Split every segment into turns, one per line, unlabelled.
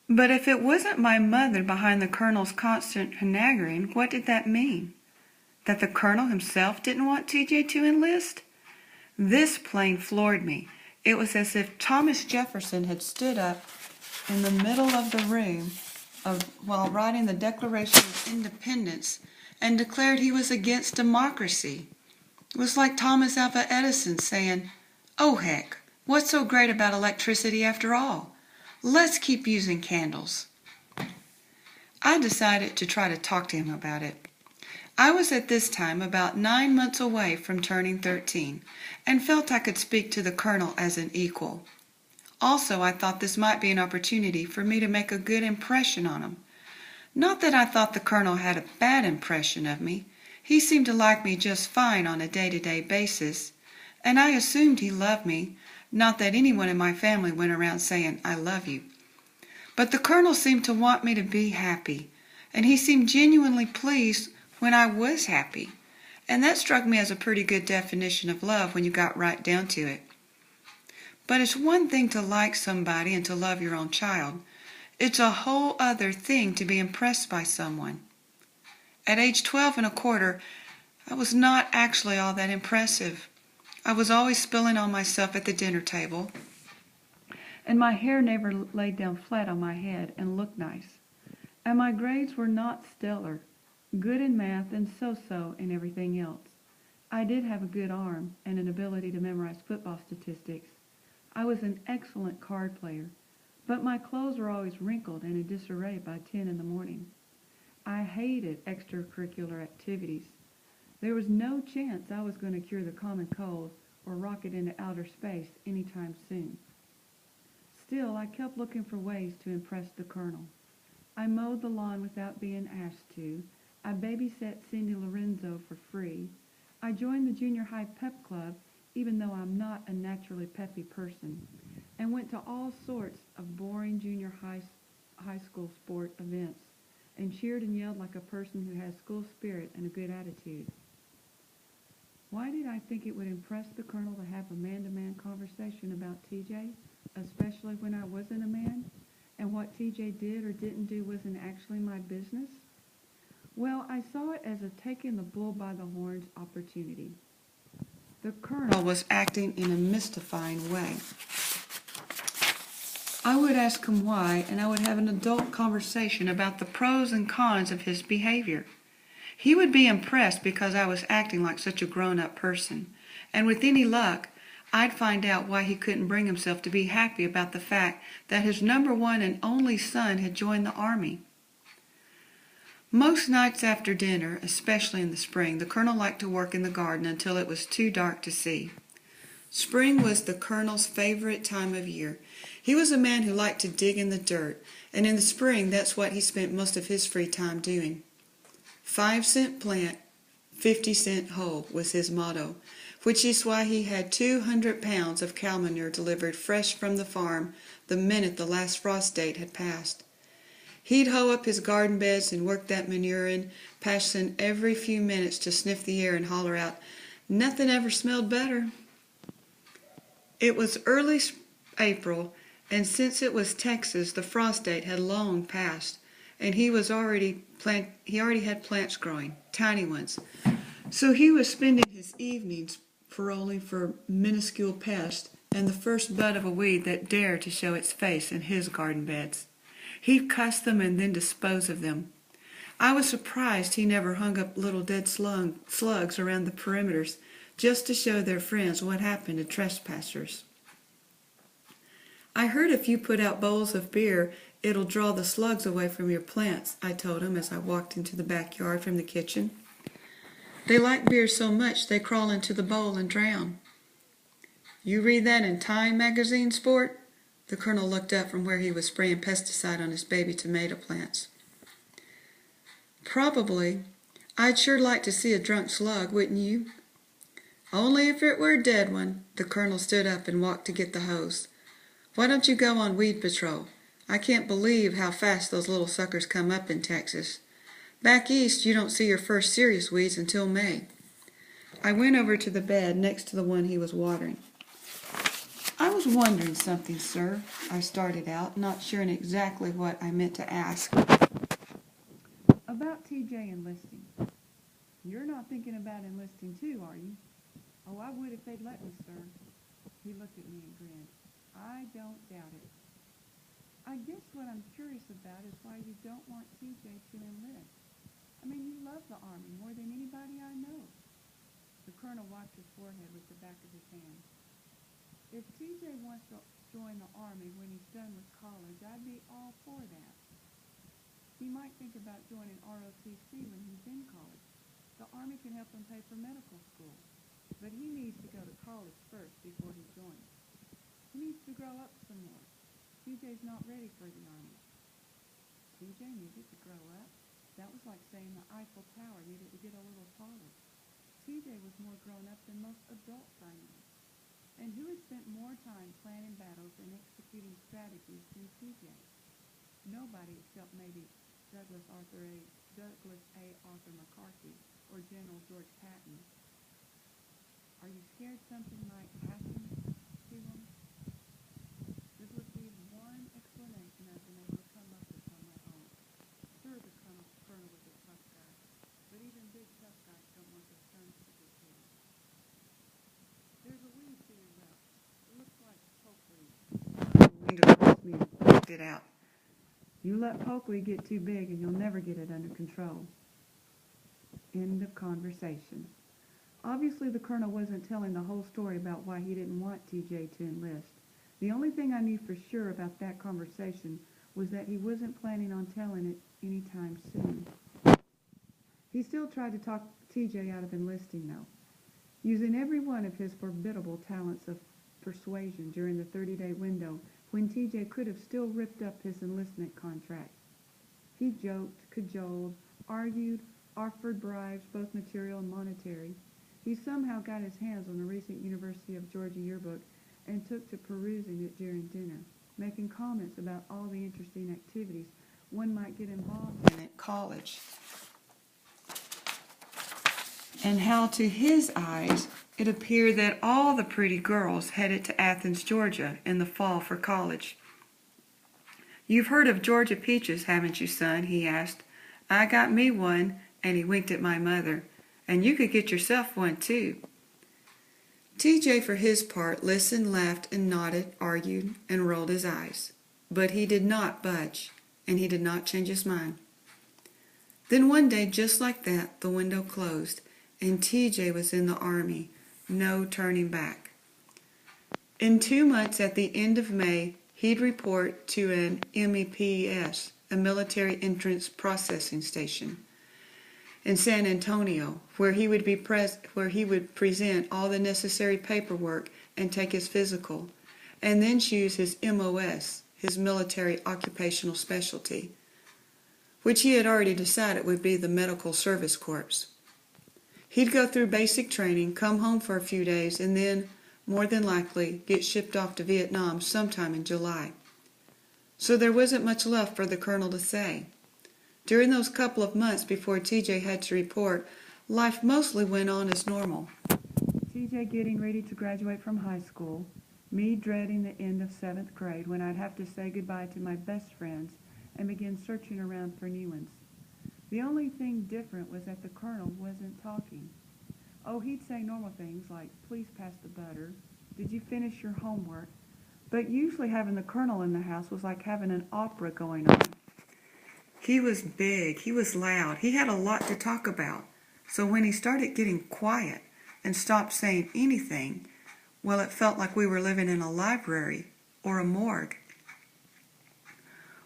But if it wasn't my mother behind the colonel's constant haggling, what did that mean? That the colonel himself didn't want TJ to enlist? This plain floored me. It was as if Thomas Jefferson had stood up in the middle of the room while writing the Declaration of Independence and declared he was against democracy. It was like Thomas Alva Edison saying, "Oh heck, what's so great about electricity after all? Let's keep using candles." I decided to try to talk to him about it. I was at this time about 9 months away from turning 13 and felt I could speak to the colonel as an equal. Also, I thought this might be an opportunity for me to make a good impression on him. Not that I thought the colonel had a bad impression of me. He seemed to like me just fine on a day-to-day basis, and I assumed he loved me, not that anyone in my family went around saying, "I love you." But the colonel seemed to want me to be happy, and he seemed genuinely pleased when I was happy, and that struck me as a pretty good definition of love when you got right down to it. But it's one thing to like somebody and to love your own child. It's a whole other thing to be impressed by someone. At age 12 and a quarter, I was not actually all that impressive. I was always spilling on myself at the dinner table, and my hair never laid down flat on my head and looked nice. And my grades were not stellar, good in math and so-so in everything else. I did have a good arm and an ability to memorize football statistics. I was an excellent card player, but my clothes were always wrinkled and in disarray by 10 in the morning. I hated extracurricular activities. There was no chance I was going to cure the common cold or rocket into outer space anytime soon. Still, I kept looking for ways to impress the colonel. I mowed the lawn without being asked to. I babysat Cindy Lorenzo for free. I joined the junior high pep club, even though I'm not a naturally peppy person, and went to all sorts of boring junior high school sport events, and cheered and yelled like a person who has school spirit and a good attitude. Why did I think it would impress the colonel to have a man-to-man conversation about TJ, especially when I wasn't a man, and what TJ did or didn't do wasn't actually my business? Well, I saw it as a taking the bull by the horns opportunity. The colonel was acting in a mystifying way. I would ask him why, and I would have an adult conversation about the pros and cons of his behavior. He would be impressed because I was acting like such a grown-up person, and with any luck, I'd find out why he couldn't bring himself to be happy about the fact that his number one and only son had joined the army. Most nights after dinner, especially in the spring, the colonel liked to work in the garden until it was too dark to see. Spring was the colonel's favorite time of year. He was a man who liked to dig in the dirt, and in the spring that's what he spent most of his free time doing. 5-cent plant, 50-cent hole was his motto, which is why he had 200 pounds of cow manure delivered fresh from the farm the minute the last frost date had passed. He'd hoe up his garden beds and work that manure in, passing every few minutes to sniff the air and holler out, "Nothing ever smelled better." It was early April, and since it was Texas, the frost date had long passed, and he already had plants growing, tiny ones. So he was spending his evenings paroling for minuscule pests and the first bud of a weed that dared to show its face in his garden beds. He'd cuss them and then dispose of them. I was surprised he never hung up little dead slugs around the perimeters just to show their friends what happened to trespassers. "I heard if you put out bowls of beer, it'll draw the slugs away from your plants," I told him as I walked into the backyard from the kitchen. "They like beer so much they crawl into the bowl and drown." "You read that in Time magazine, sport?" The colonel looked up from where he was spraying pesticide on his baby tomato plants. "Probably. I'd sure like to see a drunk slug, wouldn't you?" "Only if it were a dead one." The colonel stood up and walked to get the hose. "Why don't you go on weed patrol? I can't believe how fast those little suckers come up in Texas. Back east, you don't see your first serious weeds until May." I went over to the bed next to the one he was watering. I was wondering something, sir. I started out, not sure exactly what I meant to ask. About TJ enlisting. You're not thinking about enlisting too, are you? Oh, I would if they'd let me, sir. He looked at me and grinned. I don't doubt it. I guess what I'm curious about is why you don't want TJ to enlist. I mean, you love the Army more than anybody I know. The colonel wiped his forehead with the back of his hand. If TJ wants to join the Army when he's done with college, I'd be all for that. He might think about joining ROTC when he's in college. The Army can help him pay for medical school. But he needs to go to college first before he joins. He needs to grow up some more. TJ's not ready for the Army. TJ needed to grow up? That was like saying the Eiffel Tower needed to get a little taller. TJ was more grown up than most adults I know. And who has spent more time planning battles and executing strategies than TJ? Nobody except maybe Douglas A. Arthur McCarthy or General George Patton. Are you scared something might happen to him? This would be one explanation I've been able to come up with on my own. Sure, the colonel was a tough guy, but even big tough guys don't want their sons to get killed. There's a weed to your left. It looks like pokeweed. Leaned across me and picked it out. You let pokeweed get too big and you'll never get it under control. End of conversation. Obviously, the colonel wasn't telling the whole story about why he didn't want TJ to enlist. The only thing I knew for sure about that conversation was that he wasn't planning on telling it anytime soon. He still tried to talk TJ out of enlisting, though, using every one of his formidable talents of persuasion during the 30-day window when TJ could have still ripped up his enlistment contract. He joked, cajoled, argued, offered bribes, both material and monetary. He somehow got his hands on a recent University of Georgia yearbook and took to perusing it during dinner, making comments about all the interesting activities one might get involved in at college, and how to his eyes it appeared that all the pretty girls headed to Athens, Georgia in the fall for college. You've heard of Georgia peaches, haven't you, son? He asked. I got me one, and he winked at my mother. And you could get yourself one, too. TJ, for his part, listened, laughed, and nodded, argued, and rolled his eyes. But he did not budge, and he did not change his mind. Then one day, just like that, the window closed, and TJ was in the Army. No turning back. In 2 months, at the end of May, he'd report to an MEPS, a military entrance processing station, in San Antonio, where he would present all the necessary paperwork and take his physical, and then choose his MOS, his military occupational specialty, which he had already decided would be the Medical Service Corps. He'd go through basic training, come home for a few days, and then, more than likely, get shipped off to Vietnam sometime in July. So there wasn't much left for the colonel to say. During those couple of months before TJ had to report, life mostly went on as normal. TJ getting ready to graduate from high school, me dreading the end of 7th grade when I'd have to say goodbye to my best friends and begin searching around for new ones. The only thing different was that the colonel wasn't talking. Oh, he'd say normal things like, please pass the butter, did you finish your homework? But usually having the colonel in the house was like having an opera going on. He was big, he was loud, he had a lot to talk about. So when he started getting quiet and stopped saying anything, well, it felt like we were living in a library or a morgue.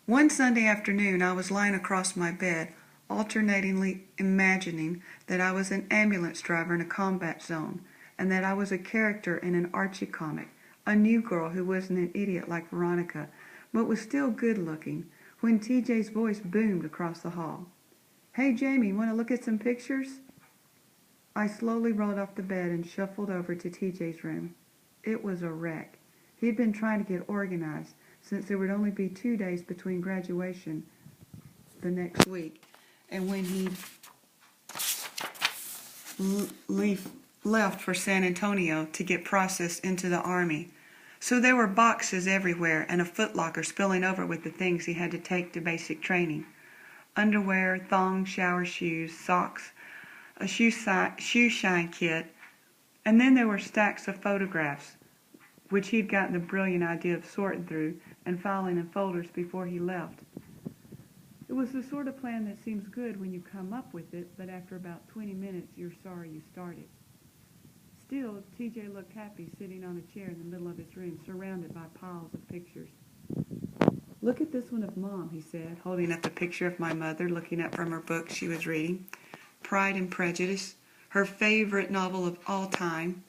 One Sunday afternoon, I was lying across my bed, alternatingly imagining that I was an ambulance driver in a combat zone, and that I was a character in an Archie comic, a new girl who wasn't an idiot like Veronica, but was still good-looking, when TJ's voice boomed across the hall. Hey, Jamie, want to look at some pictures? I slowly rolled off the bed and shuffled over to TJ's room. It was a wreck. He'd been trying to get organized, since there would only be 2 days between graduation the next week, and when he left for San Antonio to get processed into the Army. So there were boxes everywhere and a footlocker spilling over with the things he had to take to basic training. Underwear, thongs, shower shoes, socks, a shoe shine kit, and then there were stacks of photographs, which he'd gotten the brilliant idea of sorting through and filing in folders before he left. It was the sort of plan that seems good when you come up with it, but after about 20 minutes you're sorry you started. Still, TJ looked happy sitting on a chair in the middle of his room, surrounded by piles of pictures. "Look at this one of Mom," he said, holding up a picture of my mother looking up from her book she was reading. Pride and Prejudice, her favorite novel of all time,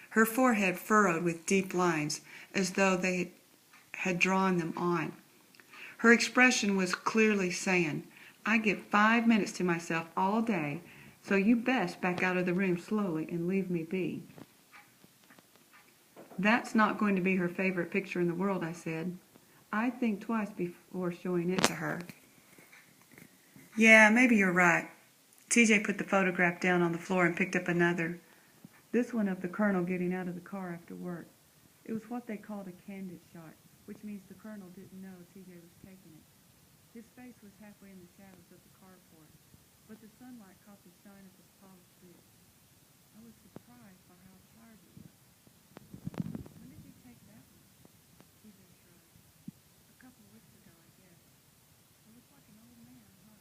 her forehead furrowed with deep lines, as though they had drawn them on. Her expression was clearly saying, "I get 5 minutes to myself all day, so you best back out of the room slowly and leave me be." "That's not going to be her favorite picture in the world," I said. "I'd think twice before showing it to her." "Yeah, maybe you're right." TJ put the photograph down on the floor and picked up another. This one of the Colonel getting out of the car after work. It was what they called a candid shot, which means the Colonel didn't know TJ was taking it. His face was halfway in the shadows of the carport, but the sunlight caught the shine of his polished boots. I was surprised by how tired he looked. "When did you take that one?" TJ shrugged. "A couple of weeks ago, I guess. You look like an old man, huh?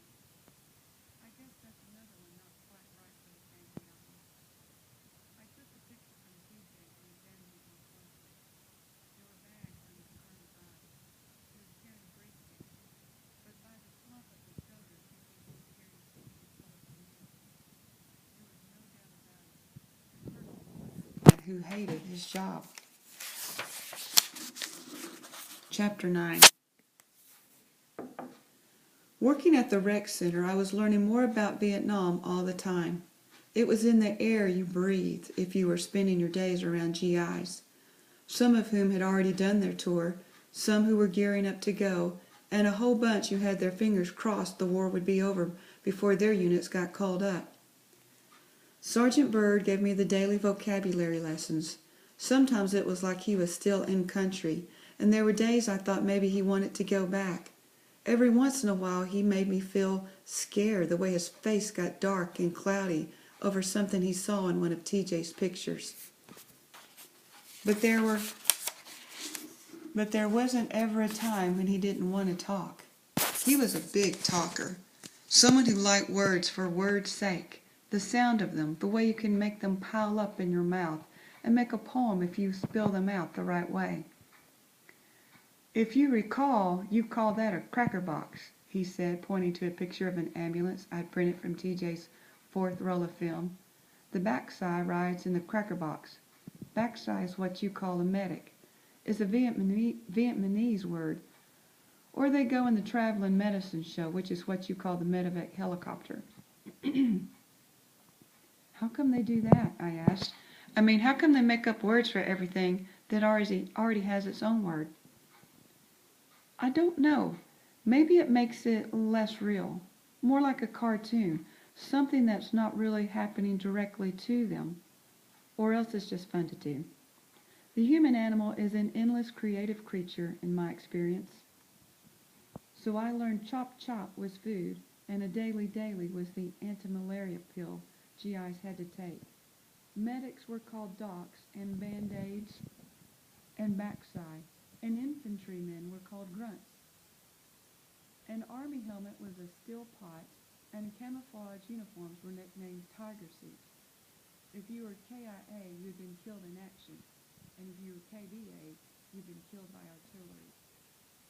I guess that's another one not quite right for the family album." I took the picture from TJ and examined it more closely. There were bags under the Colonel's eyes. He was carrying a briefcase, but by the slump of his shoulders you could see he was carrying something colored in uniform. There was no doubt about it. The Colonel was who hated his job. Chapter 9. Working at the rec center, I was learning more about Vietnam all the time. It was in the air you breathed if you were spending your days around GIs, some of whom had already done their tour, some who were gearing up to go, and a whole bunch who had their fingers crossed the war would be over before their units got called up. Sergeant Byrd gave me the daily vocabulary lessons. Sometimes it was like he was still in country, and there were days I thought maybe he wanted to go back. Every once in a while he made me feel scared, the way his face got dark and cloudy over something he saw in one of TJ's pictures. But there wasn't ever a time when he didn't want to talk. He was a big talker, someone who liked words for words' sake, the sound of them, the way you can make them pile up in your mouth and make a poem if you spill them out the right way. "If you recall, you call that a cracker box," he said, pointing to a picture of an ambulance I'd printed from TJ's 4th roll of film. "The backside rides in the cracker box. Backside is what you call a medic. It's a Vietnamese word. Or they go in the traveling medicine show, which is what you call the medevac helicopter." "How come they do that?" I asked. "I mean, how come they make up words for everything that already has its own word?" "I don't know. Maybe it makes it less real, more like a cartoon, something that's not really happening directly to them. Or else it's just fun to do. The human animal is an endless creative creature in my experience. So I learned chop chop was food, and a daily was the anti-malaria pill GIs had to take. Medics were called docs and band-aids and backside, and infantrymen were called grunts. An army helmet was a steel pot, and camouflage uniforms were nicknamed tiger suits. If you were KIA, you'd been killed in action, and if you were KVA, you'd been killed by artillery.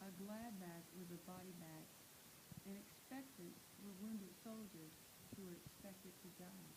A glad bag was a body bag, and expectants were wounded soldiers who were expected to die.